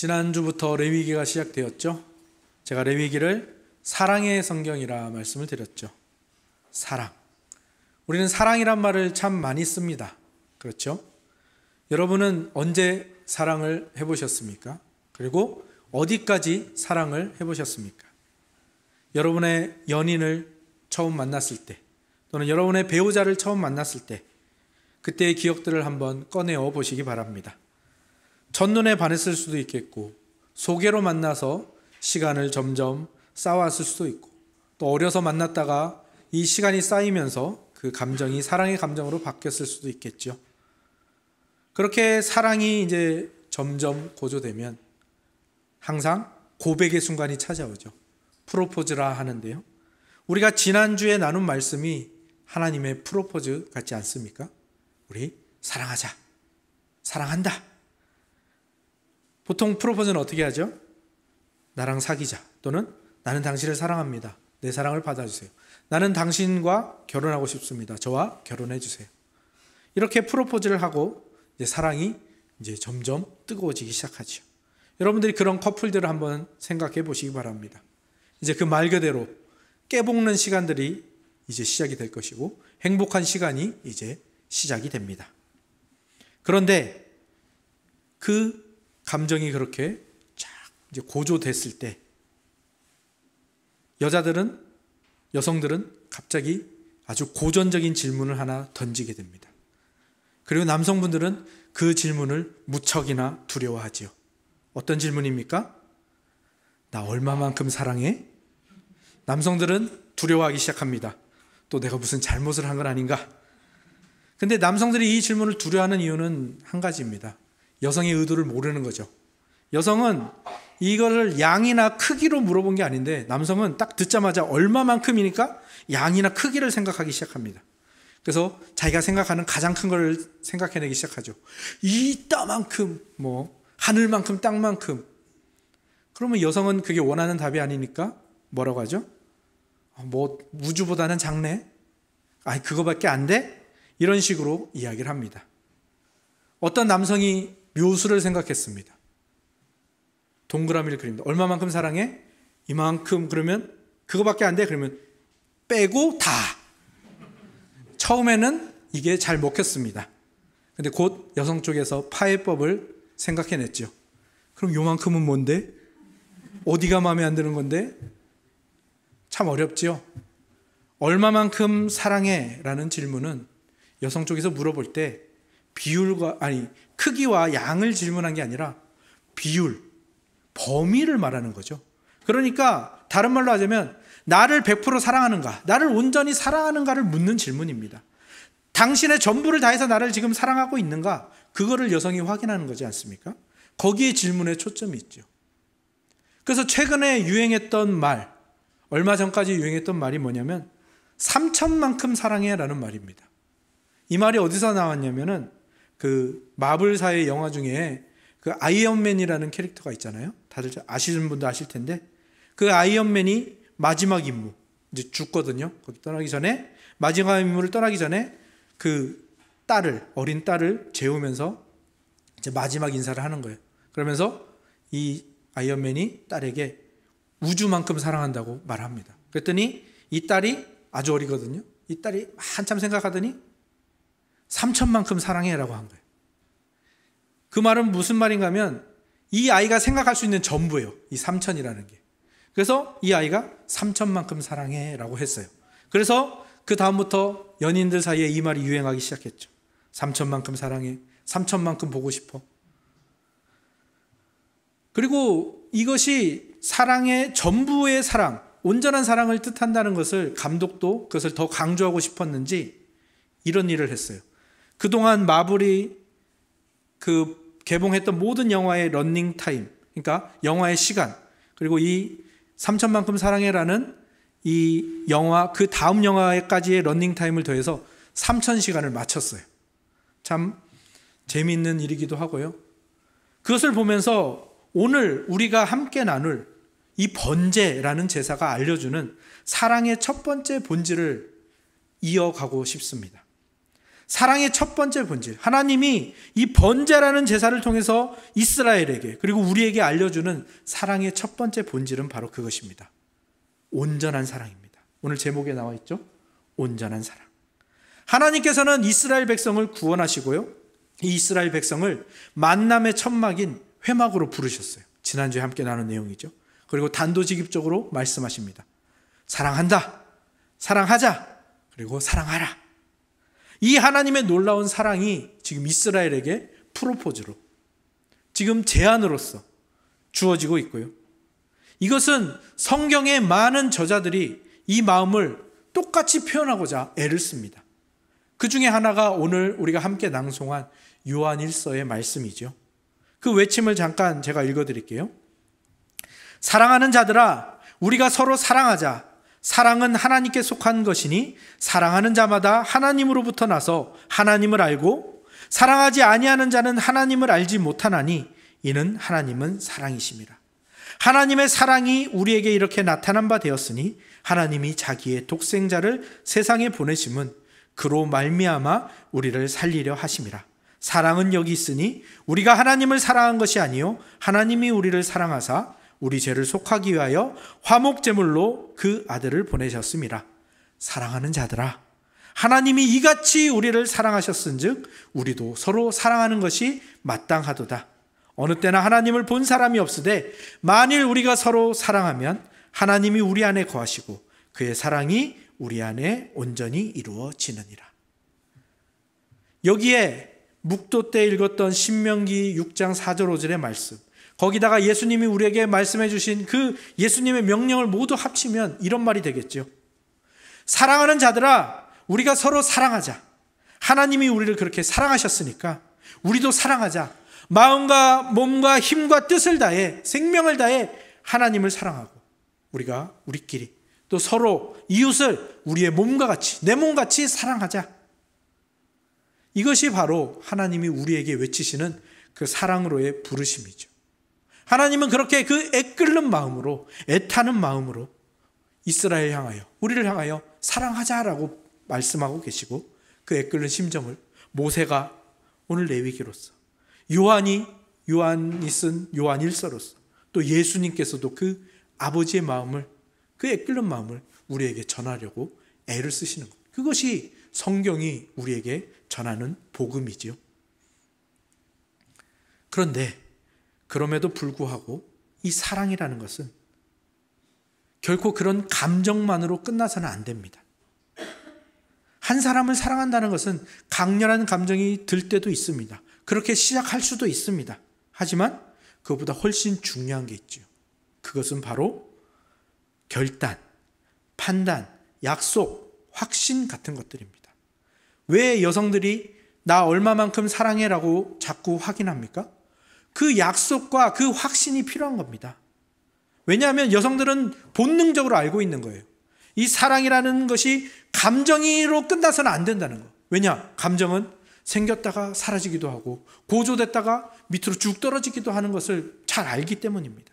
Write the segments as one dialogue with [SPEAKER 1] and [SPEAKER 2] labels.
[SPEAKER 1] 지난주부터 레위기가 시작되었죠. 제가 레위기를 사랑의 성경이라 말씀을 드렸죠. 사랑. 우리는 사랑이란 말을 참 많이 씁니다. 그렇죠? 여러분은 언제 사랑을 해보셨습니까? 그리고 어디까지 사랑을 해보셨습니까? 여러분의 연인을 처음 만났을 때, 또는 여러분의 배우자를 처음 만났을 때, 그때의 기억들을 한번 꺼내어 보시기 바랍니다. 첫눈에 반했을 수도 있겠고, 소개로 만나서 시간을 점점 쌓아왔을 수도 있고, 또 어려서 만났다가 이 시간이 쌓이면서 그 감정이 사랑의 감정으로 바뀌었을 수도 있겠죠. 그렇게 사랑이 이제 점점 고조되면 항상 고백의 순간이 찾아오죠. 프로포즈라 하는데요. 우리가 지난주에 나눈 말씀이 하나님의 프로포즈 같지 않습니까? 우리 사랑하자, 사랑한다. 보통 프로포즈는 어떻게 하죠? 나랑 사귀자, 또는 나는 당신을 사랑합니다. 내 사랑을 받아주세요. 나는 당신과 결혼하고 싶습니다. 저와 결혼해 주세요. 이렇게 프로포즈를 하고 이제 사랑이 이제 점점 뜨거워지기 시작하죠. 여러분들이 그런 커플들을 한번 생각해 보시기 바랍니다. 이제 그 말 그대로 깨볶는 시간들이 이제 시작이 될 것이고, 행복한 시간이 이제 시작이 됩니다. 그런데 그 감정이 그렇게 쫙 이제 고조됐을 때 여성들은 갑자기 아주 고전적인 질문을 하나 던지게 됩니다. 그리고 남성분들은 그 질문을 무척이나 두려워하지요. 어떤 질문입니까? 나 얼마만큼 사랑해? 남성들은 두려워하기 시작합니다. 또 내가 무슨 잘못을 한 건 아닌가? 근데 남성들이 이 질문을 두려워하는 이유는 한 가지입니다. 여성의 의도를 모르는 거죠. 여성은 이거를 양이나 크기로 물어본 게 아닌데, 남성은 딱 듣자마자 얼마만큼이니까 양이나 크기를 생각하기 시작합니다. 그래서 자기가 생각하는 가장 큰 걸 생각해내기 시작하죠. 이따만큼, 하늘만큼, 땅만큼. 그러면 여성은 그게 원하는 답이 아니니까 뭐라고 하죠? 우주보다는 작네? 그거밖에 안 돼? 이런 식으로 이야기를 합니다. 어떤 남성이 묘수를 생각했습니다. 동그라미를 그립니다. 얼마만큼 사랑해? 이만큼. 그러면 그거밖에 안 돼? 그러면 빼고 다. 처음에는 이게 잘 먹혔습니다. 근데 곧 여성 쪽에서 파해법을 생각해냈죠. 그럼 요만큼은 뭔데? 어디가 마음에 안 드는 건데? 참 어렵지요. 얼마만큼 사랑해? 라는 질문은 여성 쪽에서 물어볼 때 크기와 양을 질문한 게 아니라 비율, 범위를 말하는 거죠. 그러니까 다른 말로 하자면 나를 100% 사랑하는가, 나를 온전히 사랑하는가를 묻는 질문입니다. 당신의 전부를 다해서 나를 지금 사랑하고 있는가, 그거를 여성이 확인하는 거지 않습니까? 거기에 질문에 초점이 있죠. 그래서 최근에 유행했던 말, 얼마 전까지 유행했던 말이 뭐냐면 3천만큼 사랑해라는 말입니다. 이 말이 어디서 나왔냐면은 그 마블사의 영화 중에 그 아이언맨이라는 캐릭터가 있잖아요. 다들 아시는 분도 아실 텐데, 그 아이언맨이 마지막 임무, 이제 죽거든요. 거기 떠나기 전에, 마지막 임무를 떠나기 전에 그 어린 딸을 재우면서 이제 마지막 인사를 하는 거예요. 그러면서 이 아이언맨이 딸에게 우주만큼 사랑한다고 말합니다. 그랬더니 이 딸이 아주 어리거든요. 이 딸이 한참 생각하더니 3천만큼 사랑해라고 한 거예요. 그 말은 무슨 말인가 하면 이 아이가 생각할 수 있는 전부예요. 이 3천이라는 게. 그래서 이 아이가 3천만큼 사랑해라고 했어요. 그래서 그 다음부터 연인들 사이에 이 말이 유행하기 시작했죠. 3천만큼 사랑해, 3천만큼 보고 싶어. 그리고 이것이 사랑의 전부의 사랑, 온전한 사랑을 뜻한다는 것을 감독도 그것을 더 강조하고 싶었는지 이런 일을 했어요. 그동안 마블이 그 개봉했던 모든 영화의 러닝 타임, 그러니까 영화의 시간, 그리고 이 3천만큼 사랑해라는 이 영화, 그 다음 영화까지의 러닝 타임을 더해서 3,000시간을 맞췄어요. 참 재미있는 일이기도 하고요. 그것을 보면서 오늘 우리가 함께 나눌 이 번제라는 제사가 알려주는 사랑의 첫 번째 본질을 이어가고 싶습니다. 사랑의 첫 번째 본질, 하나님이 이 번제라는 제사를 통해서 이스라엘에게 그리고 우리에게 알려주는 사랑의 첫 번째 본질은 바로 그것입니다. 온전한 사랑입니다. 오늘 제목에 나와 있죠? 온전한 사랑. 하나님께서는 이스라엘 백성을 구원하시고요, 이 이스라엘 백성을 만남의 천막인 회막으로 부르셨어요. 지난주에 함께 나눈 내용이죠. 그리고 단도직입적으로 말씀하십니다. 사랑한다, 사랑하자, 그리고 사랑하라. 이 하나님의 놀라운 사랑이 지금 이스라엘에게 프로포즈로, 지금 제안으로서 주어지고 있고요. 이것은 성경의 많은 저자들이 이 마음을 똑같이 표현하고자 애를 씁니다. 그 중에 하나가 오늘 우리가 함께 낭송한 요한 1서의 말씀이죠. 그 외침을 잠깐 제가 읽어드릴게요. 사랑하는 자들아, 우리가 서로 사랑하자. 사랑은 하나님께 속한 것이니 사랑하는 자마다 하나님으로부터 나서 하나님을 알고 사랑하지 아니하는 자는 하나님을 알지 못하나니 이는 하나님은 사랑이심이라. 하나님의 사랑이 우리에게 이렇게 나타난 바 되었으니 하나님이 자기의 독생자를 세상에 보내심은 그로 말미암아 우리를 살리려 하심이라. 사랑은 여기 있으니 우리가 하나님을 사랑한 것이 아니요 하나님이 우리를 사랑하사 우리 죄를 속하기 위하여 화목제물로 그 아들을 보내셨습니다. 사랑하는 자들아, 하나님이 이같이 우리를 사랑하셨은즉 우리도 서로 사랑하는 것이 마땅하도다. 어느 때나 하나님을 본 사람이 없으되 만일 우리가 서로 사랑하면 하나님이 우리 안에 거하시고 그의 사랑이 우리 안에 온전히 이루어지느니라. 여기에 묵도 때 읽었던 신명기 6장 4절 5절의 말씀, 거기다가 예수님이 우리에게 말씀해 주신 그 예수님의 명령을 모두 합치면 이런 말이 되겠죠. 사랑하는 자들아, 우리가 서로 사랑하자. 하나님이 우리를 그렇게 사랑하셨으니까 우리도 사랑하자. 마음과 몸과 힘과 뜻을 다해, 생명을 다해 하나님을 사랑하고 우리가 우리끼리 또 서로 이웃을 우리의 몸과 같이, 내 몸같이 사랑하자. 이것이 바로 하나님이 우리에게 외치시는 그 사랑으로의 부르심이죠. 하나님은 그렇게 그 애끓는 마음으로, 애타는 마음으로 이스라엘 향하여, 우리를 향하여 사랑하자라고 말씀하고 계시고, 그 애끓는 심정을 모세가 오늘 레위기로서, 요한이 쓴 요한 1서로서, 또 예수님께서도 그 아버지의 마음을, 그 애끓는 마음을 우리에게 전하려고 애를 쓰시는 것. 그것이 성경이 우리에게 전하는 복음이지요. 그런데 그럼에도 불구하고 이 사랑이라는 것은 결코 그런 감정만으로 끝나서는 안 됩니다. 한 사람을 사랑한다는 것은 강렬한 감정이 들 때도 있습니다. 그렇게 시작할 수도 있습니다. 하지만 그것보다 훨씬 중요한 게 있죠. 그것은 바로 결단, 판단, 약속, 확신 같은 것들입니다. 왜 여성들이 나 얼마만큼 사랑해라고 자꾸 확인합니까? 그 약속과 그 확신이 필요한 겁니다. 왜냐하면 여성들은 본능적으로 알고 있는 거예요. 이 사랑이라는 것이 감정으로 끝나서는 안 된다는 거. 왜냐? 감정은 생겼다가 사라지기도 하고 고조됐다가 밑으로 쭉 떨어지기도 하는 것을 잘 알기 때문입니다.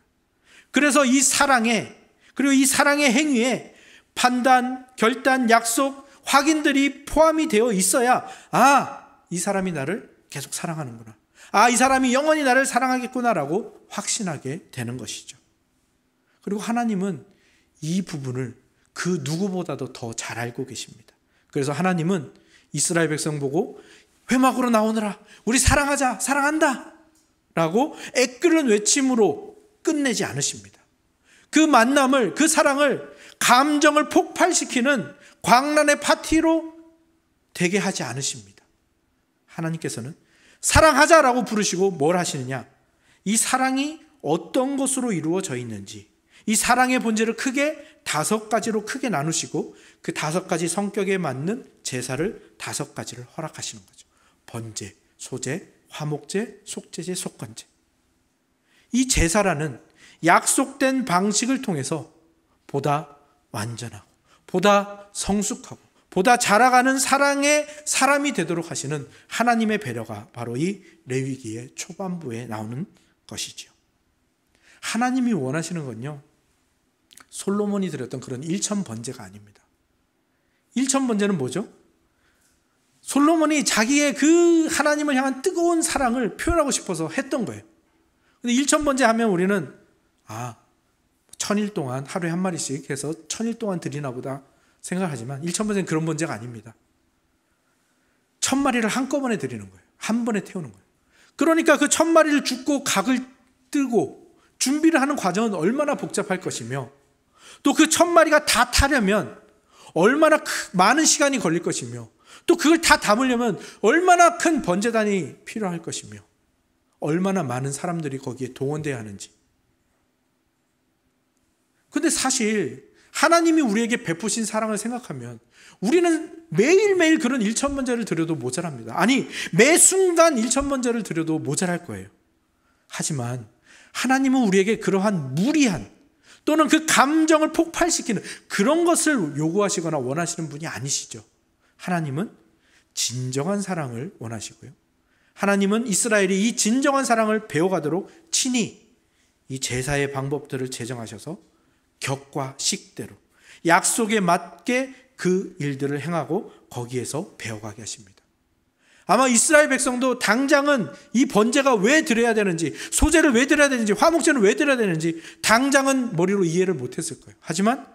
[SPEAKER 1] 그래서 이 사랑에, 그리고 이 사랑의 행위에 판단, 결단, 약속, 확인들이 포함이 되어 있어야 이 사람이 나를 계속 사랑하는구나. 이 사람이 영원히 나를 사랑하겠구나라고 확신하게 되는 것이죠. 그리고 하나님은 이 부분을 그 누구보다도 더 잘 알고 계십니다. 그래서 하나님은 이스라엘 백성 보고 회막으로 나오느라 우리 사랑하자, 사랑한다 라고 애끓는 외침으로 끝내지 않으십니다. 그 만남을, 그 사랑을, 감정을 폭발시키는 광란의 파티로 되게 하지 않으십니다. 하나님께서는 사랑하자라고 부르시고 뭘 하시느냐? 이 사랑이 어떤 것으로 이루어져 있는지, 이 사랑의 본질을 크게 5가지로 크게 나누시고 그 5가지 성격에 맞는 제사를 5가지를 허락하시는 거죠. 번제, 소제, 화목제, 속제제, 속건제. 이 제사라는 약속된 방식을 통해서 보다 완전하고 보다 성숙하고 보다 자라가는 사랑의 사람이 되도록 하시는 하나님의 배려가 바로 이 레위기의 초반부에 나오는 것이지요. 하나님이 원하시는 건요, 솔로몬이 드렸던 그런 1,000번제가 아닙니다. 1,000번제는 뭐죠? 솔로몬이 자기의 그 하나님을 향한 뜨거운 사랑을 표현하고 싶어서 했던 거예요. 근데 1000번째 하면 우리는 1000일 동안 하루에 한 마리씩 해서 1000일 동안 드리나 보다 생각하지만 1000번째는 그런 번제가 아닙니다. 1000마리를 한꺼번에 드리는 거예요. 한 번에 태우는 거예요. 그러니까 그 1000마리를 줍고 각을 뜨고 준비를 하는 과정은 얼마나 복잡할 것이며, 또 그 1000마리가 다 타려면 얼마나 많은 시간이 걸릴 것이며, 또 그걸 다 담으려면 얼마나 큰 번제단이 필요할 것이며, 얼마나 많은 사람들이 거기에 동원돼야 하는지. 근데 사실 하나님이 우리에게 베푸신 사랑을 생각하면 우리는 매일매일 그런 1000번제를 드려도 모자랍니다. 아니, 매 순간 1000번제를 드려도 모자랄 거예요. 하지만 하나님은 우리에게 그러한 무리한 또는 그 감정을 폭발시키는 그런 것을 요구하시거나 원하시는 분이 아니시죠. 하나님은 진정한 사랑을 원하시고요. 하나님은 이스라엘이 이 진정한 사랑을 배워가도록 친히 이 제사의 방법들을 제정하셔서 격과 식대로 약속에 맞게 그 일들을 행하고 거기에서 배워가게 하십니다. 아마 이스라엘 백성도 당장은 이 번제가 왜 드려야 되는지, 소제를 왜 드려야 되는지, 화목제는 왜 드려야 되는지 당장은 머리로 이해를 못했을 거예요. 하지만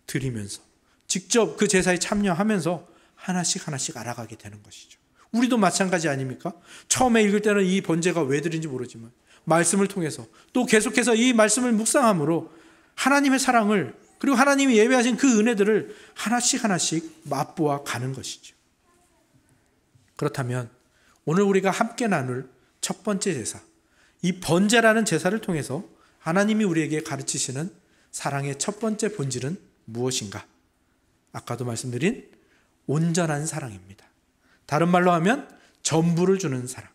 [SPEAKER 1] 드리면서 직접 그 제사에 참여하면서 하나씩 하나씩 알아가게 되는 것이죠. 우리도 마찬가지 아닙니까? 처음에 읽을 때는 이 번제가 왜 드린지 모르지만 말씀을 통해서 또 계속해서 이 말씀을 묵상함으로 하나님의 사랑을, 그리고 하나님이 예배하신 그 은혜들을 하나씩 하나씩 맛보아 가는 것이죠. 그렇다면 오늘 우리가 함께 나눌 첫 번째 제사, 이 번제라는 제사를 통해서 하나님이 우리에게 가르치시는 사랑의 첫 번째 본질은 무엇인가? 아까도 말씀드린 온전한 사랑입니다. 다른 말로 하면 전부를 주는 사랑.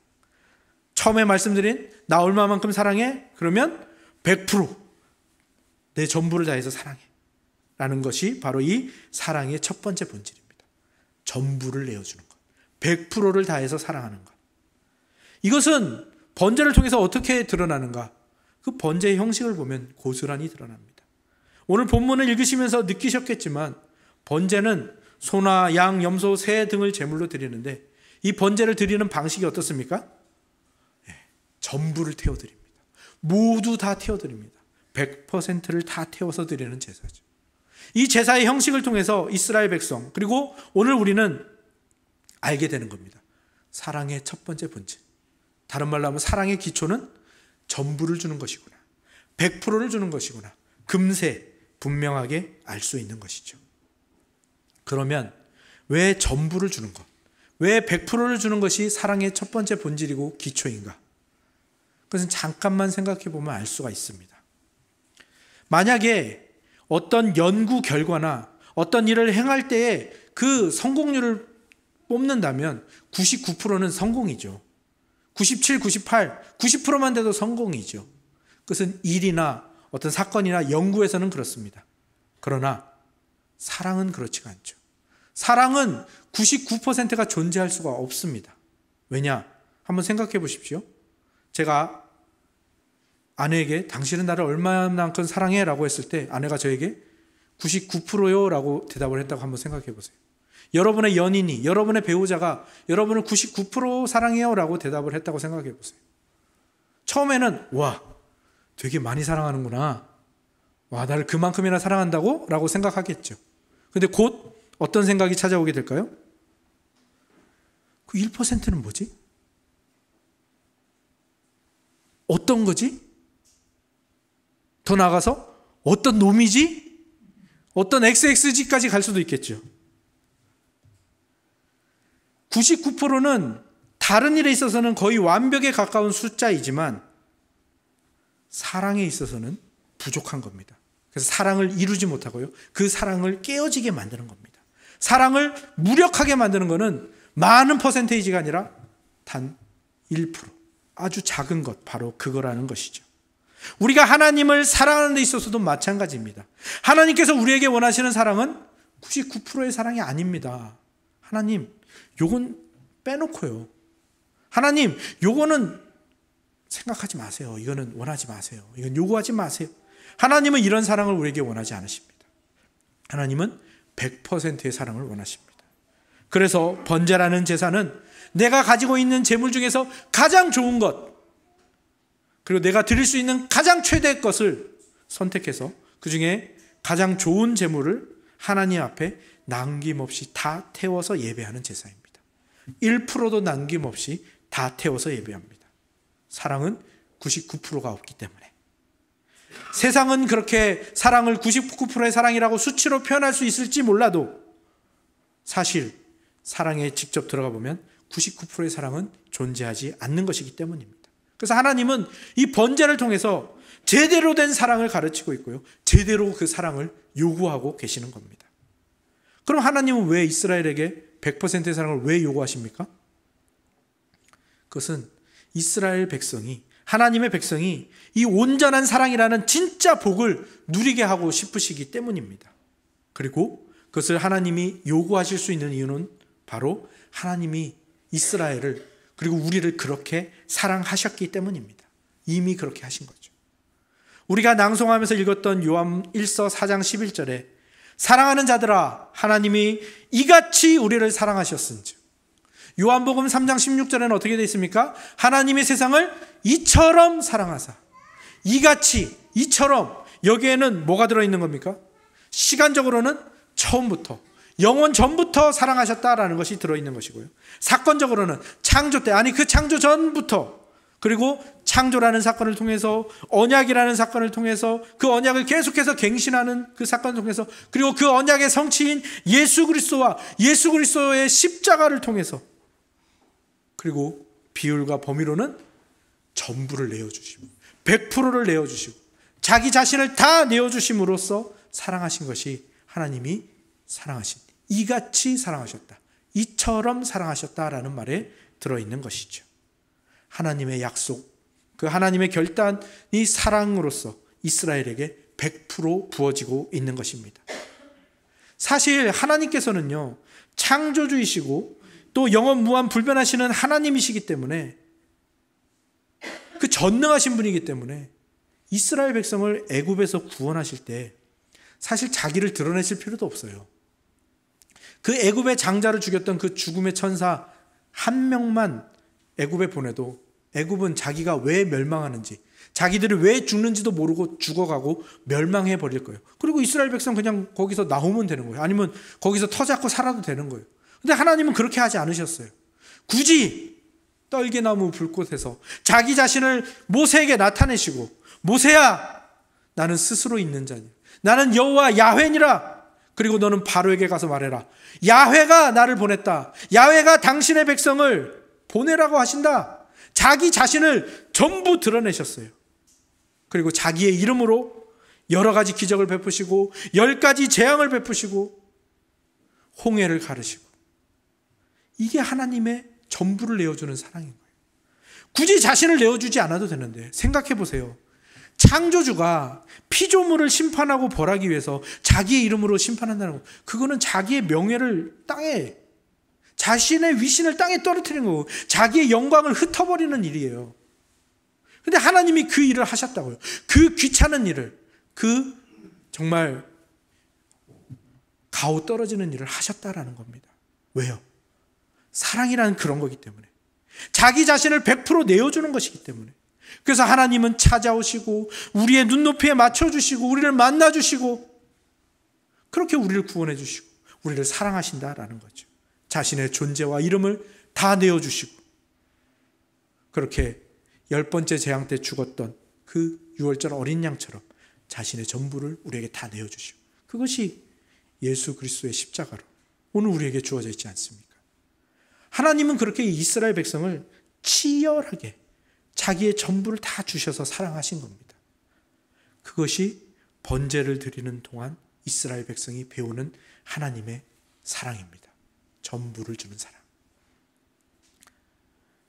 [SPEAKER 1] 처음에 말씀드린 나 얼마만큼 사랑해? 그러면 100% 내 전부를 다해서 사랑해 라는 것이 바로 이 사랑의 첫 번째 본질입니다. 전부를 내어주는 것, 100%를 다해서 사랑하는 것. 이것은 번제를 통해서 어떻게 드러나는가? 그 번제의 형식을 보면 고스란히 드러납니다. 오늘 본문을 읽으시면서 느끼셨겠지만 번제는 소나 양, 염소, 새 등을 제물로 드리는데 이 번제를 드리는 방식이 어떻습니까? 전부를 태워드립니다. 모두 다 태워드립니다. 100%를 다 태워서 드리는 제사죠. 이 제사의 형식을 통해서 이스라엘 백성, 그리고 오늘 우리는 알게 되는 겁니다. 사랑의 첫 번째 본질. 다른 말로 하면 사랑의 기초는 전부를 주는 것이구나, 100%를 주는 것이구나, 금세 분명하게 알 수 있는 것이죠. 그러면 왜 전부를 주는 것, 왜 100%를 주는 것이 사랑의 첫 번째 본질이고 기초인가? 그것은 잠깐만 생각해 보면 알 수가 있습니다. 만약에 어떤 연구 결과나 어떤 일을 행할 때에 그 성공률을 뽑는다면 99%는 성공이죠. 97, 98, 90%만 돼도 성공이죠. 그것은 일이나 어떤 사건이나 연구에서는 그렇습니다. 그러나 사랑은 그렇지가 않죠. 사랑은 99%가 존재할 수가 없습니다. 왜냐? 한번 생각해 보십시오. 제가 아내에게 당신은 나를 얼마만큼 사랑해? 라고 했을 때 아내가 저에게 99%요 라고 대답을 했다고 한번 생각해 보세요. 여러분의 연인이, 여러분의 배우자가 여러분을 99% 사랑해요 라고 대답을 했다고 생각해 보세요. 처음에는 와, 되게 많이 사랑하는구나, 와, 나를 그만큼이나 사랑한다고? 라고 생각하겠죠. 근데 곧 어떤 생각이 찾아오게 될까요? 그 1%는 뭐지? 어떤 거지? 더 나아가서 어떤 놈이지? 어떤 XXG까지 갈 수도 있겠죠. 99%는 다른 일에 있어서는 거의 완벽에 가까운 숫자이지만 사랑에 있어서는 부족한 겁니다. 그래서 사랑을 이루지 못하고요, 그 사랑을 깨어지게 만드는 겁니다. 사랑을 무력하게 만드는 것은 많은 퍼센테이지가 아니라 단 1%, 아주 작은 것, 바로 그거라는 것이죠. 우리가 하나님을 사랑하는 데 있어서도 마찬가지입니다. 하나님께서 우리에게 원하시는 사랑은 99%의 사랑이 아닙니다. 하나님, 요건 빼놓고요. 하나님, 요거는 생각하지 마세요. 이거는 원하지 마세요. 이건 요구하지 마세요. 하나님은 이런 사랑을 우리에게 원하지 않으십니다. 하나님은 100%의 사랑을 원하십니다. 그래서 번제라는 제사는 내가 가지고 있는 재물 중에서 가장 좋은 것, 그리고 내가 드릴 수 있는 가장 최대의 것을 선택해서 그 중에 가장 좋은 재물을 하나님 앞에 남김없이 다 태워서 예배하는 제사입니다. 1%도 남김없이 다 태워서 예배합니다. 사랑은 99%가 없기 때문에. 세상은 그렇게 사랑을 99%의 사랑이라고 수치로 표현할 수 있을지 몰라도 사실 사랑에 직접 들어가 보면 99%의 사랑은 존재하지 않는 것이기 때문입니다. 그래서 하나님은 이 번제를 통해서 제대로 된 사랑을 가르치고 있고요, 제대로 그 사랑을 요구하고 계시는 겁니다. 그럼 하나님은 왜 이스라엘에게 100%의 사랑을 왜 요구하십니까? 그것은 이스라엘 백성이, 하나님의 백성이 이 온전한 사랑이라는 진짜 복을 누리게 하고 싶으시기 때문입니다. 그리고 그것을 하나님이 요구하실 수 있는 이유는 바로 하나님이 이스라엘을, 그리고 우리를 그렇게 사랑하셨기 때문입니다. 이미 그렇게 하신 거죠. 우리가 낭송하면서 읽었던 요한 1서 4장 11절에 사랑하는 자들아 하나님이 이같이 우리를 사랑하셨은즉, 요한복음 3장 16절에는 어떻게 되어 있습니까? 하나님이 세상을 이처럼 사랑하사. 이같이, 이처럼, 여기에는 뭐가 들어있는 겁니까? 시간적으로는 처음부터, 영원 전부터 사랑하셨다라는 것이 들어있는 것이고요, 사건적으로는 창조 때, 아니 그 창조 전부터, 그리고 창조라는 사건을 통해서, 언약이라는 사건을 통해서, 그 언약을 계속해서 갱신하는 그 사건을 통해서, 그리고 그 언약의 성취인 예수 그리스도와 예수 그리스도의 십자가를 통해서, 그리고 비율과 범위로는 전부를 내어주시고 100%를 내어주시고 자기 자신을 다 내어주심으로써 사랑하신 것이 하나님이 사랑하신, 이같이 사랑하셨다, 이처럼 사랑하셨다라는 말에 들어있는 것이죠. 하나님의 약속, 그 하나님의 결단이 사랑으로서 이스라엘에게 100% 부어지고 있는 것입니다. 사실 하나님께서는요, 창조주이시고 또 영원 무한 불변하시는 하나님이시기 때문에, 그 전능하신 분이기 때문에 이스라엘 백성을 애굽에서 구원하실 때 사실 자기를 드러내실 필요도 없어요. 그 애굽의 장자를 죽였던 그 죽음의 천사 한 명만 애굽에 보내도 애굽은 자기가 왜 멸망하는지, 자기들이 왜 죽는지도 모르고 죽어가고 멸망해 버릴 거예요. 그리고 이스라엘 백성 그냥 거기서 나오면 되는 거예요. 아니면 거기서 터잡고 살아도 되는 거예요. 근데 하나님은 그렇게 하지 않으셨어요. 굳이 떨기나무 불꽃에서 자기 자신을 모세에게 나타내시고, 모세야 나는 스스로 있는 자니, 나는 여호와 야훼니라, 그리고 너는 바로에게 가서 말해라, 야훼가 나를 보냈다, 야훼가 당신의 백성을 보내라고 하신다. 자기 자신을 전부 드러내셨어요. 그리고 자기의 이름으로 여러 가지 기적을 베푸시고 10가지 재앙을 베푸시고 홍해를 가르시고, 이게 하나님의 전부를 내어주는 사랑인 거예요. 굳이 자신을 내어주지 않아도 되는데, 생각해 보세요. 창조주가 피조물을 심판하고 벌하기 위해서 자기의 이름으로 심판한다는 거, 그거는 자기의 명예를 땅에, 자신의 위신을 땅에 떨어뜨리는 거고 자기의 영광을 흩어버리는 일이에요. 근데 하나님이 그 일을 하셨다고요. 그 귀찮은 일을, 그 정말 가오 떨어지는 일을 하셨다라는 겁니다. 왜요? 사랑이라는 그런 거기 때문에, 자기 자신을 100% 내어주는 것이기 때문에. 그래서 하나님은 찾아오시고 우리의 눈높이에 맞춰주시고 우리를 만나주시고 그렇게 우리를 구원해 주시고 우리를 사랑하신다라는 거죠. 자신의 존재와 이름을 다 내어주시고, 그렇게 10번째 재앙 때 죽었던 그 6월절 어린 양처럼 자신의 전부를 우리에게 다 내어주시고, 그것이 예수 그리스도의 십자가로 오늘 우리에게 주어져 있지 않습니까? 하나님은 그렇게 이스라엘 백성을 치열하게 자기의 전부를 다 주셔서 사랑하신 겁니다. 그것이 번제를 드리는 동안 이스라엘 백성이 배우는 하나님의 사랑입니다. 전부를 주는 사랑.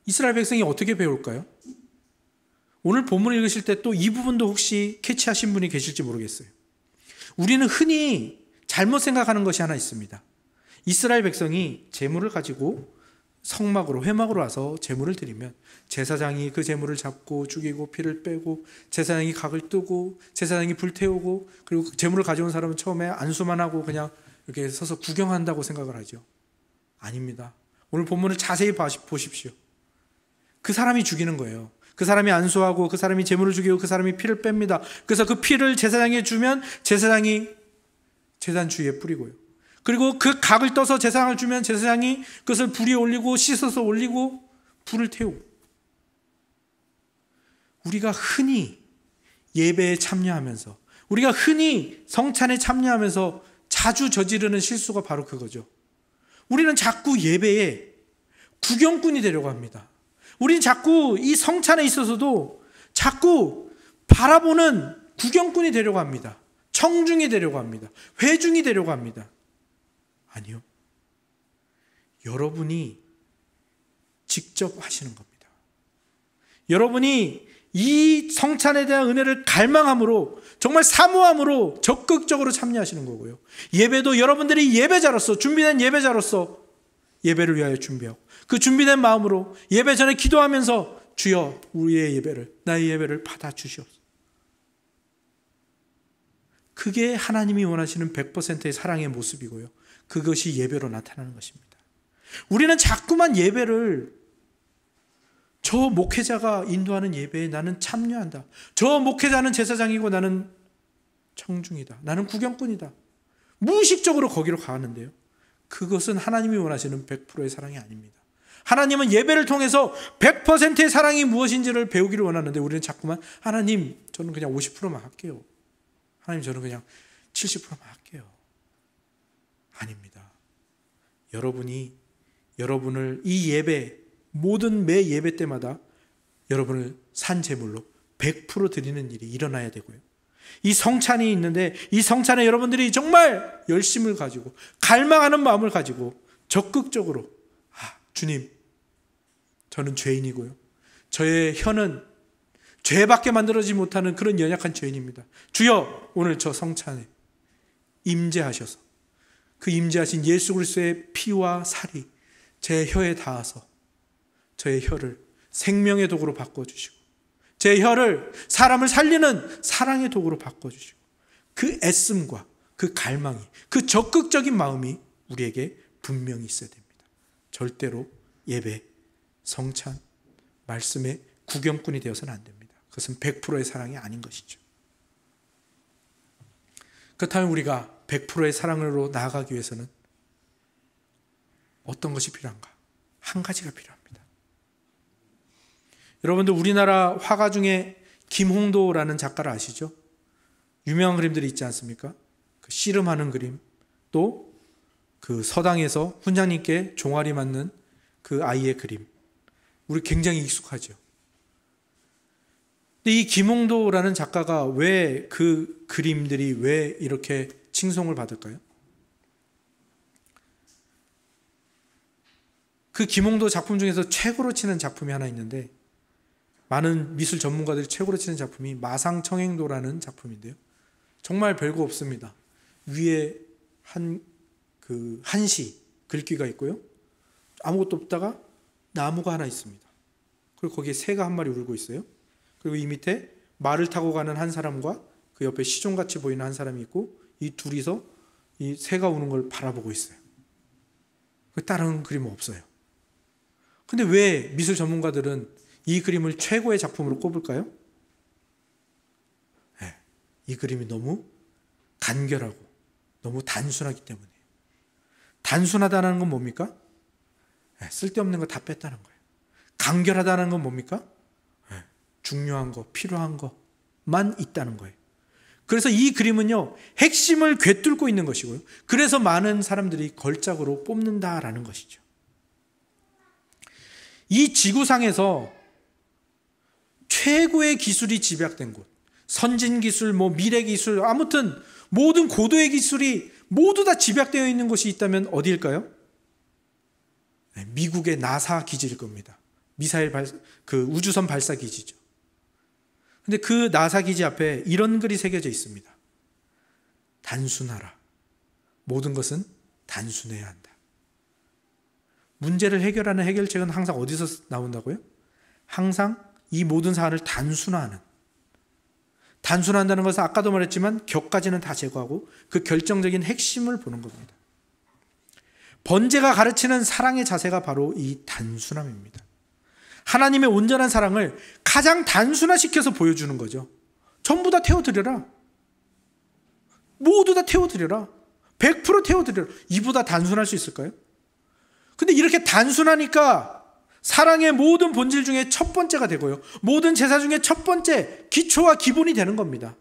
[SPEAKER 1] 이스라엘 백성이 어떻게 배울까요? 오늘 본문을 읽으실 때 또 이 부분도 혹시 캐치하신 분이 계실지 모르겠어요. 우리는 흔히 잘못 생각하는 것이 하나 있습니다. 이스라엘 백성이 제물을 가지고 성막으로, 회막으로 와서 제물을 드리면 제사장이 그 제물을 잡고 죽이고 피를 빼고, 제사장이 각을 뜨고, 제사장이 불태우고, 그리고 제물을 가져온 사람은 처음에 안수만 하고 그냥 이렇게 서서 구경한다고 생각을 하죠. 아닙니다. 오늘 본문을 자세히 보십시오. 그 사람이 죽이는 거예요. 그 사람이 안수하고 그 사람이 제물을 죽이고 그 사람이 피를 뺍니다. 그래서 그 피를 제사장에게 주면 제사장이 제단 주위에 뿌리고요. 그리고 그 각을 떠서 제사장을 주면 제사장이 그것을 불 위에 올리고 씻어서 올리고 불을 태우고. 우리가 흔히 예배에 참여하면서, 우리가 흔히 성찬에 참여하면서 자주 저지르는 실수가 바로 그거죠. 우리는 자꾸 예배에 구경꾼이 되려고 합니다. 우리는 자꾸 이 성찬에 있어서도 자꾸 바라보는 구경꾼이 되려고 합니다. 청중이 되려고 합니다. 회중이 되려고 합니다. 아니요. 여러분이 직접 하시는 겁니다. 여러분이 이 성찬에 대한 은혜를 갈망함으로, 정말 사모함으로 적극적으로 참여하시는 거고요. 예배도 여러분들이 예배자로서, 준비된 예배자로서 예배를 위하여 준비하고, 그 준비된 마음으로 예배 전에 기도하면서 주여 우리의 예배를, 나의 예배를 받아주시옵소서. 그게 하나님이 원하시는 100%의 사랑의 모습이고요. 그것이 예배로 나타나는 것입니다. 우리는 자꾸만 예배를, 저 목회자가 인도하는 예배에 나는 참여한다. 저 목회자는 제사장이고 나는 청중이다. 나는 구경꾼이다. 무의식적으로 거기로 가는데요. 그것은 하나님이 원하시는 100%의 사랑이 아닙니다. 하나님은 예배를 통해서 100%의 사랑이 무엇인지를 배우기를 원하는데 우리는 자꾸만 하나님 저는 그냥 50%만 할게요. 하나님 저는 그냥 70%만 할게요. 아닙니다. 여러분이 여러분을 이 예배, 모든 매 예배 때마다 여러분을 산제물로 100% 드리는 일이 일어나야 되고요. 이 성찬이 있는데 이 성찬에 여러분들이 정말 열심을 가지고 갈망하는 마음을 가지고 적극적으로 주님 저는 죄인이고요. 저의 혀는 죄밖에 만들어지지 못하는 그런 연약한 죄인입니다. 주여 오늘 저 성찬에 임재하셔서 그 임재하신 예수 그리스도의 피와 살이 제 혀에 닿아서 저의 혀를 생명의 도구로 바꿔주시고 제 혀를 사람을 살리는 사랑의 도구로 바꿔주시고 그 애씀과 그 갈망이, 그 적극적인 마음이 우리에게 분명히 있어야 됩니다. 절대로 예배, 성찬, 말씀의 구경꾼이 되어서는 안 됩니다. 그것은 100%의 사랑이 아닌 것이죠. 그렇다면 우리가 100%의 사랑으로 나아가기 위해서는 어떤 것이 필요한가? 한 가지가 필요합니다. 여러분들 우리나라 화가 중에 김홍도라는 작가를 아시죠? 유명한 그림들이 있지 않습니까? 그 씨름하는 그림, 또 그 서당에서 훈장님께 종아리 맞는 그 아이의 그림, 우리 굉장히 익숙하죠. 근데 이 김홍도라는 작가가 왜 그 그림들이 왜 이렇게 칭송을 받을까요? 그 김홍도 작품 중에서 최고로 치는 작품이 하나 있는데, 많은 미술 전문가들이 최고로 치는 작품이 마상청행도라는 작품인데요. 정말 별거 없습니다. 위에 한시 글귀가 있고요. 아무것도 없다가 나무가 하나 있습니다. 그리고 거기에 새가 한 마리 울고 있어요. 그리고 이 밑에 말을 타고 가는 한 사람과 그 옆에 시종같이 보이는 한 사람이 있고, 이 둘이서 이 새가 우는 걸 바라보고 있어요. 다른 그림은 없어요. 근데 왜 미술 전문가들은 이 그림을 최고의 작품으로 꼽을까요? 네, 이 그림이 너무 간결하고 너무 단순하기 때문이에요. 단순하다는 건 뭡니까? 네, 쓸데없는 거 다 뺐다는 거예요. 간결하다는 건 뭡니까? 네, 중요한 거, 필요한 것만 있다는 거예요. 그래서 이 그림은요, 핵심을 꿰뚫고 있는 것이고요. 그래서 많은 사람들이 걸작으로 뽑는다라는 것이죠. 이 지구상에서 최고의 기술이 집약된 곳, 선진 기술, 미래 기술, 아무튼 모든 고도의 기술이 모두 다 집약되어 있는 곳이 있다면 어디일까요? 네, 미국의 나사 기지일 겁니다. 우주선 발사 기지죠. 근데 그 나사 기지 앞에 이런 글이 새겨져 있습니다. 단순하라. 모든 것은 단순해야 한다. 문제를 해결하는 해결책은 항상 어디서 나온다고요? 항상 이 모든 사안을 단순한다는 것은 아까도 말했지만 격까지는 다 제거하고 그 결정적인 핵심을 보는 겁니다. 번제가 가르치는 사랑의 자세가 바로 이 단순함입니다. 하나님의 온전한 사랑을 가장 단순화시켜서 보여주는 거죠. 전부 다 태워드려라. 모두 다 태워드려라. 100% 태워드려라. 이보다 단순할 수 있을까요? 근데 이렇게 단순하니까 사랑의 모든 본질 중에 첫 번째가 되고요. 모든 제사 중에 첫 번째 기초와 기본이 되는 겁니다.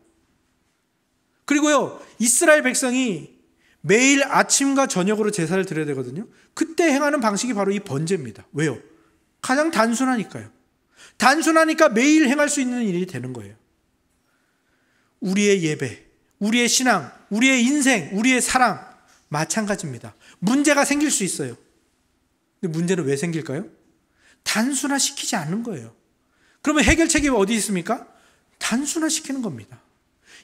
[SPEAKER 1] 그리고요, 이스라엘 백성이 매일 아침과 저녁으로 제사를 드려야 되거든요. 그때 행하는 방식이 바로 이 번제입니다. 왜요? 가장 단순하니까요. 단순하니까 매일 행할 수 있는 일이 되는 거예요. 우리의 예배, 우리의 신앙, 우리의 인생, 우리의 사랑 마찬가지입니다. 문제가 생길 수 있어요. 근데 문제는 왜 생길까요? 단순화시키지 않는 거예요. 그러면 해결책이 어디 있습니까? 단순화시키는 겁니다.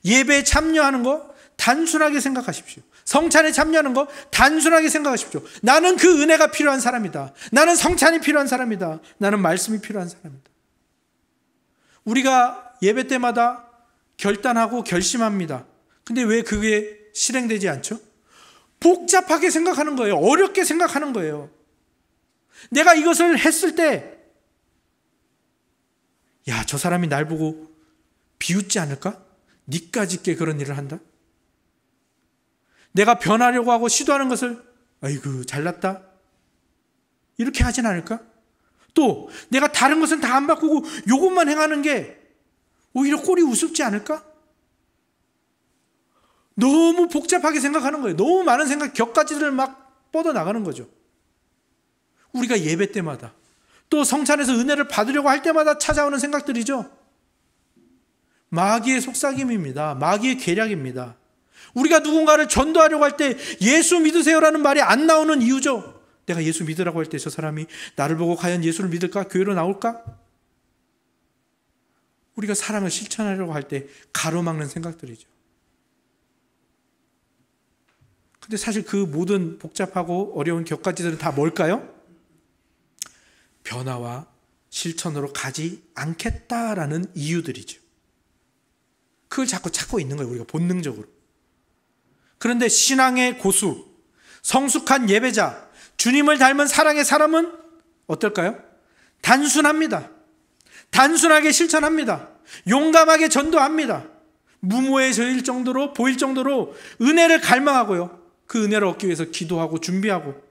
[SPEAKER 1] 예배에 참여하는 거 단순하게 생각하십시오. 성찬에 참여하는 거 단순하게 생각하십시오. 나는 그 은혜가 필요한 사람이다. 나는 성찬이 필요한 사람이다. 나는 말씀이 필요한 사람이다. 우리가 예배 때마다 결단하고 결심합니다. 근데 왜 그게 실행되지 않죠? 복잡하게 생각하는 거예요. 어렵게 생각하는 거예요. 내가 이것을 했을 때, 야, 저 사람이 날 보고 비웃지 않을까? 니까짓게 그런 일을 한다? 내가 변하려고 하고 시도하는 것을, 아이고, 잘났다? 이렇게 하진 않을까? 또, 내가 다른 것은 다 안 바꾸고 이것만 행하는 게 오히려 꼴이 우습지 않을까? 너무 복잡하게 생각하는 거예요. 너무 많은 생각, 격가지를 막 뻗어나가는 거죠. 우리가 예배 때마다 또 성찬에서 은혜를 받으려고 할 때마다 찾아오는 생각들이죠. 마귀의 속삭임입니다. 마귀의 계략입니다. 우리가 누군가를 전도하려고 할 때 예수 믿으세요라는 말이 안 나오는 이유죠. 내가 예수 믿으라고 할 때 저 사람이 나를 보고 과연 예수를 믿을까? 교회로 나올까? 우리가 사랑을 실천하려고 할 때 가로막는 생각들이죠. 근데 사실 그 모든 복잡하고 어려운 격가지들은 다 뭘까요? 변화와 실천으로 가지 않겠다라는 이유들이죠. 그걸 자꾸 찾고 있는 거예요, 우리가 본능적으로. 그런데 신앙의 고수, 성숙한 예배자, 주님을 닮은 사랑의 사람은 어떨까요? 단순합니다. 단순하게 실천합니다. 용감하게 전도합니다. 무모해질 정도로, 보일 정도로 은혜를 갈망하고요. 그 은혜를 얻기 위해서 기도하고 준비하고,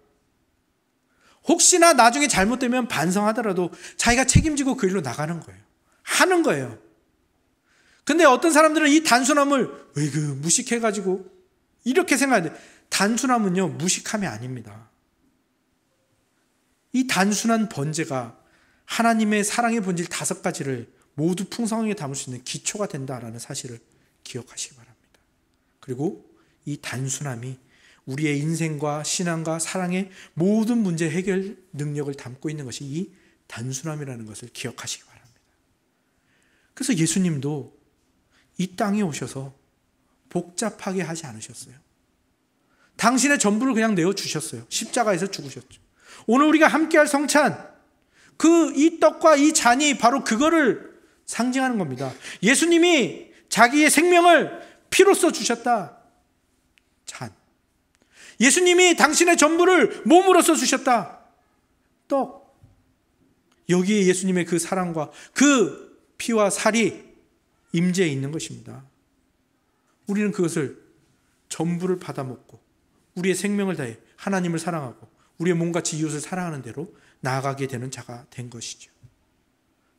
[SPEAKER 1] 혹시나 나중에 잘못되면 반성하더라도 자기가 책임지고 그 일로 나가는 거예요. 하는 거예요. 근데 어떤 사람들은 이 단순함을 무식해가지고 이렇게 생각하는데, 단순함은요, 무식함이 아닙니다. 이 단순한 번제가 하나님의 사랑의 본질 5가지를 모두 풍성하게 담을 수 있는 기초가 된다라는 사실을 기억하시기 바랍니다. 그리고 이 단순함이 우리의 인생과 신앙과 사랑의 모든 문제 해결 능력을 담고 있는 것이 이 단순함이라는 것을 기억하시기 바랍니다. 그래서 예수님도 이 땅에 오셔서 복잡하게 하지 않으셨어요. 당신의 전부를 그냥 내어주셨어요. 십자가에서 죽으셨죠. 오늘 우리가 함께할 성찬, 이 떡과 이 잔이 바로 그거를 상징하는 겁니다. 예수님이 자기의 생명을 피로써 주셨다. 잔. 예수님이 당신의 전부를 몸으로써 주셨다. 떡. 여기에 예수님의 그 사랑과 그 피와 살이 임재해 있는 것입니다. 우리는 그것을 전부를 받아먹고 우리의 생명을 다해 하나님을 사랑하고 우리의 몸같이 이웃을 사랑하는 대로 나아가게 되는 자가 된 것이죠.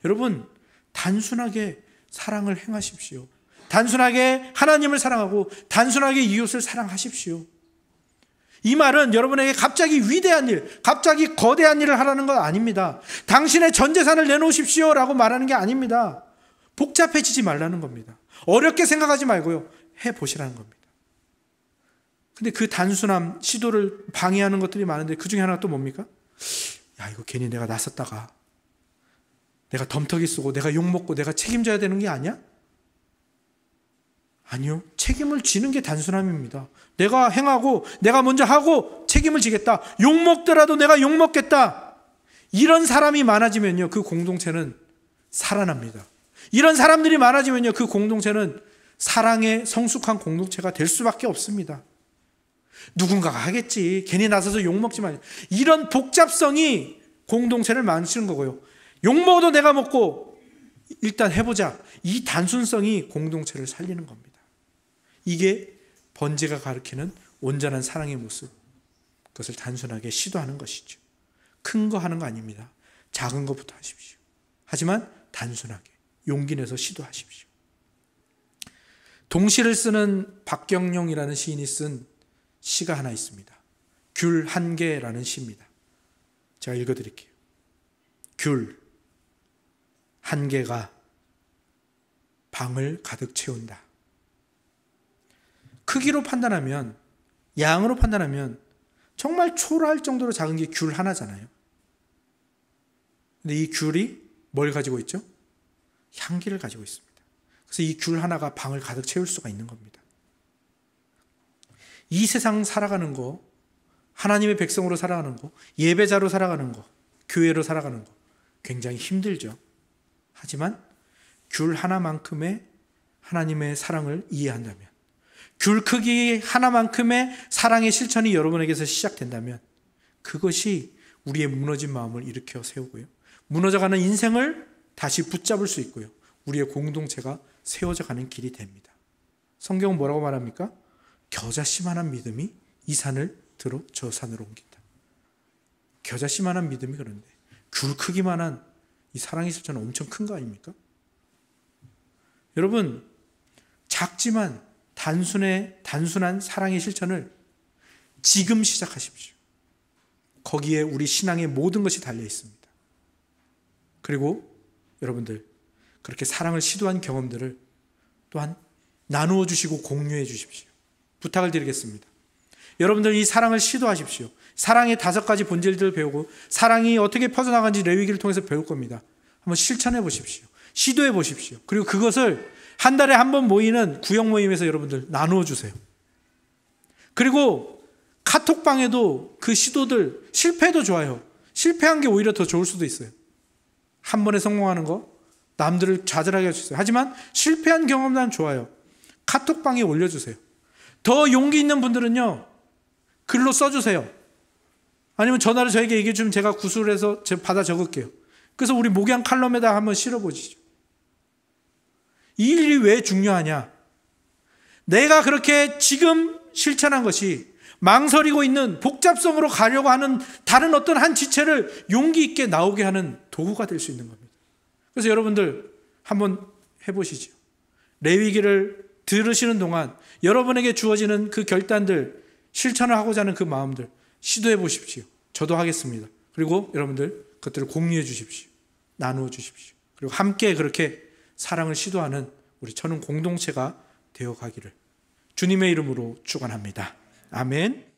[SPEAKER 1] 여러분, 단순하게 사랑을 행하십시오. 단순하게 하나님을 사랑하고 단순하게 이웃을 사랑하십시오. 이 말은 여러분에게 갑자기 위대한 일, 갑자기 거대한 일을 하라는 건 아닙니다. 당신의 전 재산을 내놓으십시오 라고 말하는 게 아닙니다. 복잡해지지 말라는 겁니다. 어렵게 생각하지 말고요, 해보시라는 겁니다. 근데 그 단순함, 시도를 방해하는 것들이 많은데 그 중에 하나가 또 뭡니까? 야, 이거 괜히 내가 나섰다가 내가 덤터기 쓰고 내가 욕먹고 내가 책임져야 되는 게 아니야? 아니요. 책임을 지는 게 단순함입니다. 내가 행하고 내가 먼저 하고 책임을 지겠다. 욕먹더라도 내가 욕먹겠다. 이런 사람이 많아지면요, 그 공동체는 살아납니다. 이런 사람들이 많아지면요, 그 공동체는 사랑의 성숙한 공동체가 될 수밖에 없습니다. 누군가가 하겠지. 괜히 나서서 욕먹지 마. 이런 복잡성이 공동체를 망치는 거고요. 욕먹어도 내가 먹고 일단 해보자. 이 단순성이 공동체를 살리는 겁니다. 이게 번제가 가리키는 온전한 사랑의 모습. 그것을 단순하게 시도하는 것이죠. 큰 거 하는 거 아닙니다. 작은 것부터 하십시오. 하지만 단순하게 용기 내서 시도하십시오. 동시를 쓰는 박경룡이라는 시인이 쓴 시가 하나 있습니다. 귤 한 개라는 시입니다. 제가 읽어드릴게요. 귤 한 개가 방을 가득 채운다. 크기로 판단하면, 양으로 판단하면 정말 초라할 정도로 작은 게 귤 하나잖아요. 근데 이 귤이 뭘 가지고 있죠? 향기를 가지고 있습니다. 그래서 이 귤 하나가 방을 가득 채울 수가 있는 겁니다. 이 세상 살아가는 거, 하나님의 백성으로 살아가는 거, 예배자로 살아가는 거, 교회로 살아가는 거 굉장히 힘들죠. 하지만 귤 하나만큼의 하나님의 사랑을 이해한다면, 귤 크기 하나만큼의 사랑의 실천이 여러분에게서 시작된다면 그것이 우리의 무너진 마음을 일으켜 세우고요, 무너져가는 인생을 다시 붙잡을 수 있고요, 우리의 공동체가 세워져 가는 길이 됩니다. 성경은 뭐라고 말합니까? 겨자씨만한 믿음이 이 산을 들어 저 산으로 옮긴다. 겨자씨만한 믿음이 그런데 귤 크기만한 이 사랑의 실천은 엄청 큰 거 아닙니까? 여러분, 작지만 단순한 사랑의 실천을 지금 시작하십시오. 거기에 우리 신앙의 모든 것이 달려 있습니다. 그리고 여러분들, 그렇게 사랑을 시도한 경험들을 또한 나누어 주시고 공유해 주십시오. 부탁을 드리겠습니다. 여러분들 이 사랑을 시도하십시오. 사랑의 5가지 본질들을 배우고 사랑이 어떻게 퍼져나가는지 레위기를 통해서 배울 겁니다. 한번 실천해 보십시오. 시도해 보십시오. 그리고 그것을 한 달에 한 번 모이는 구역 모임에서 여러분들 나누어 주세요. 그리고 카톡방에도 그 시도들, 실패해도 좋아요. 실패한 게 오히려 더 좋을 수도 있어요. 한 번에 성공하는 거 남들을 좌절하게 할 수 있어요. 하지만 실패한 경험은 좋아요. 카톡방에 올려주세요. 더 용기 있는 분들은요, 글로 써주세요. 아니면 전화로 저에게 얘기해 주면 제가 구술을 해서 받아 적을게요. 그래서 우리 목양 칼럼에다 한번 실어보시죠. 이 일이 왜 중요하냐? 내가 그렇게 지금 실천한 것이 망설이고 있는 복잡성으로 가려고 하는 다른 어떤 한 지체를 용기 있게 나오게 하는 도구가 될 수 있는 겁니다. 그래서 여러분들 한번 해보시죠. 레위기를 들으시는 동안 여러분에게 주어지는 그 결단들, 실천을 하고자 하는 그 마음들 시도해 보십시오. 저도 하겠습니다. 그리고 여러분들 그것들을 공유해 주십시오. 나누어 주십시오. 그리고 함께 그렇게 사랑을 시도하는 우리 천은 공동체가 되어 가기를 주님의 이름으로 축원합니다. 아멘.